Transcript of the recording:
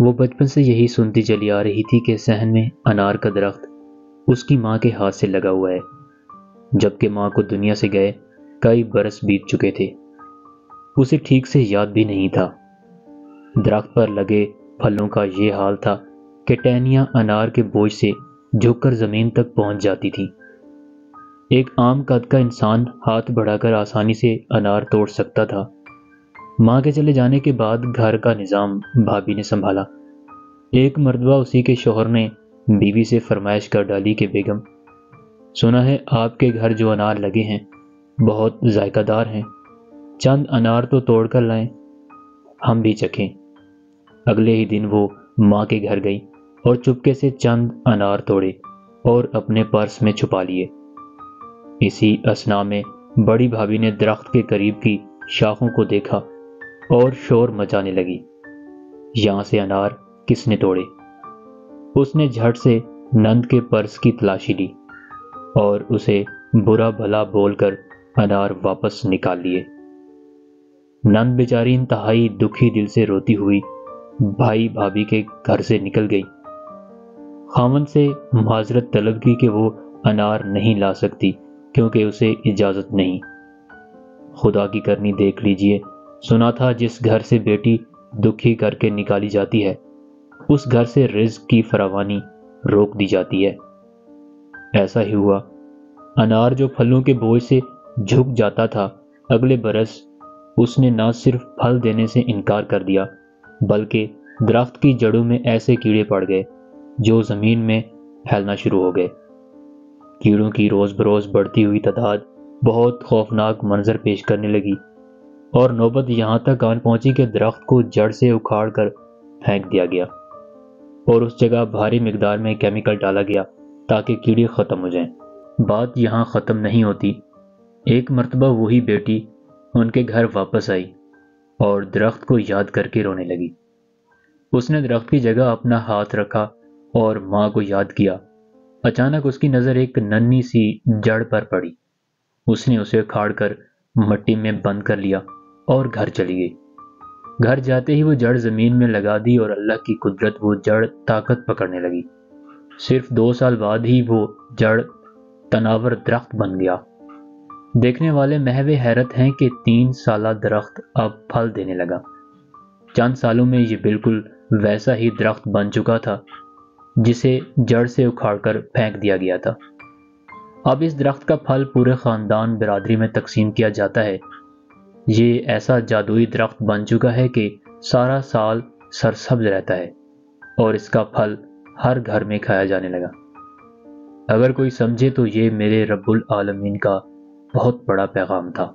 وہ بچپن سے یہی سنتی چلی آ رہی تھی کہ صحن میں انار کا درخت اس کی ماں کے ہاتھ سے لگا ہوا ہے، جبکہ ماں کو دنیا سے گئے کئی برس بیت چکے تھے۔ اسے ٹھیک سے یاد بھی نہیں تھا۔ درخت پر لگے پھلوں کا یہ حال تھا کہ ٹہنیاں انار کے بوجھ سے جھک کر زمین تک پہنچ جاتی تھیں۔ ایک عام قد کا انسان ہاتھ بڑھا کر آسانی سے انار توڑ سکتا تھا۔ ماں کے چلے جانے کے بعد گھر کا نظام بھابھی نے سنبھالا۔ ایک مرتبہ اسی کے شوہر نے بیوی سے فرمائش کر ڈالی کہ بیگم، سنا ہے آپ کے گھر جو انار لگے ہیں بہت ذائقہ دار ہیں، چند انار تو توڑ کر لائیں، ہم بھی چکھیں۔ اگلے ہی دن وہ ماں کے گھر گئی اور چپکے سے چند انار توڑے اور اپنے پرس میں چھپا لیے۔ اسی اثنا میں بڑی بھابھی نے درخت کے قریب کی شاخوں کو دیکھا اور شور مچانے لگی، یہاں سے انار کس نے توڑے؟ اس نے جھٹ سے نند کے پرس کی تلاشی لی اور اسے برا بھلا بول کر انار واپس نکال لیے۔ نند بیچاری انتہائی دکھی دل سے روتی ہوئی بھائی بھابھی کے گھر سے نکل گئی۔ خاوند سے معذرت طلب کی کہ وہ انار نہیں لا سکتی کیونکہ اسے اجازت نہیں۔ خدا کی کرنی دیکھ لیجئے، سنا تھا جس گھر سے بیٹی دکھی کر کے نکالی جاتی ہے اس گھر سے رزق کی فراوانی روک دی جاتی ہے۔ ایسا ہی ہوا۔ انار جو پھلوں کے بوجھ سے جھک جاتا تھا، اگلے برس اس نے نہ صرف پھل دینے سے انکار کر دیا بلکہ درخت کی جڑوں میں ایسے کیڑے پڑ گئے جو زمین میں پھیلنا شروع ہو گئے۔ کیڑوں کی روز بروز بڑھتی ہوئی تعداد بہت خوفناک منظر پیش کرنے لگی اور نوبت یہاں تک آن پہنچی کہ درخت کو جڑ سے اکھاڑ کر پھینک دیا گیا اور اس جگہ بھاری مقدار میں کیمیکل ڈالا گیا تاکہ کیڑے ختم ہو جائیں۔ بات یہاں ختم نہیں ہوتی۔ ایک مرتبہ وہی بیٹی ان کے گھر واپس آئی اور درخت کو یاد کر کے رونے لگی۔ اس نے درخت کی جگہ اپنا ہاتھ رکھا اور ماں کو یاد کیا۔ اچانک اس کی نظر ایک ننھی سی جڑ پر پڑی۔ اس نے اسے اکھاڑ کر مٹی میں بند کر لیا اور گھر چلی گئی۔ گھر جاتے ہی وہ جڑ زمین میں لگا دی اور اللہ کی قدرت وہ جڑ طاقت پکڑنے لگی۔ صرف 2 سال بعد ہی وہ جڑ تناور درخت بن گیا۔ دیکھنے والے محو حیرت ہیں کہ 3 سالہ درخت اب پھل دینے لگا۔ چند سالوں میں یہ بالکل ویسا ہی درخت بن چکا تھا جسے جڑ سے اکھاڑ کر پھینک دیا گیا تھا۔ اب اس درخت کا پھل پورے خاندان برادری میں تقسیم کیا جاتا ہے۔ یہ ایسا جادوئی درخت بن چکا ہے کہ سارا سال سرسبز رہتا ہے اور اس کا پھل ہر گھر میں کھایا جانے لگا۔ اگر کوئی سمجھے تو یہ میرے رب العالمین کا بہت بڑا پیغام تھا۔